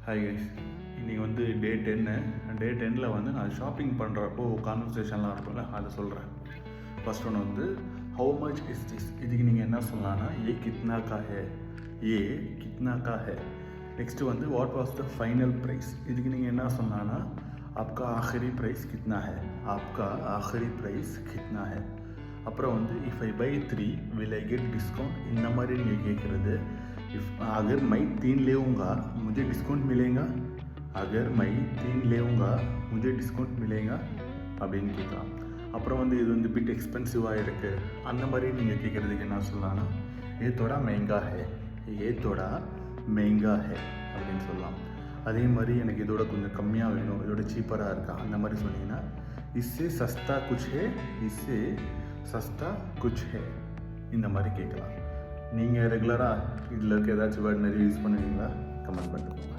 Hi guys, இன்றைக்கி வந்து டே 10 வந்து நான் ஷாப்பிங் பண்ணுறப்போ கான்வர்சேஷன்லாம் இருக்கும்ல, அதை சொல்கிறேன். ஃபர்ஸ்ட் ஒன்று வந்து ஹவு மச் இஸ் திஸ், இதுக்கு நீங்கள் என்ன சொல்லலாம்னா ஏ கித்னா கா ஹே, ஏ கித்னா கா ஹே. நெக்ஸ்ட்டு வந்து what was the final price, இதுக்கு நீங்கள் என்ன சொல்லலாம்னா ஆப்கா ஆஹரி ப்ரைஸ் கித்னா ஹே, ஆப்கா ஆஹரி ப்ரைஸ் கித்னா ஹே. அப்புறம் வந்து if I buy 3 will I get discount, இந்த மாதிரி நீங்கள் கேட்குறது. अगर मैं 3 लेऊँगा मुझे डिस्काउंट मिलेगा, अगर मैं 3 लेऊँगा मुझे डिस्काउंट मिलेगा அப்படின்னு கேட்கலாம். அப்புறம் வந்து இது வந்து பிட் எக்ஸ்பென்சிவாக இருக்குது, அந்த மாதிரி நீங்கள் கேட்குறதுக்கு என்ன சொல்லலாம்னா ஏ தோடா மெஹங்கா ஹே, ஏ தோடா மெஹங்கா ஹே அப்படின்னு சொல்லலாம். அதே மாதிரி எனக்கு இதோட கொஞ்சம் கம்மியாக வேணும், இதோட சீப்பராக இருக்கா, அந்த மாதிரி சொன்னீங்கன்னா இஸ்ஸே சஸ்தா குச் ஹே, இஸ்ஸே சஸ்தா குச் ஹே, இந்த மாதிரி கேட்கலாம். நீங்கள் ரெகுலராக இதில் இருக்க ஏதாச்சும் வேர்ட் நிறைய யூஸ் பண்ணுவீங்களா? கமெண்ட் பண்ணுங்கள்.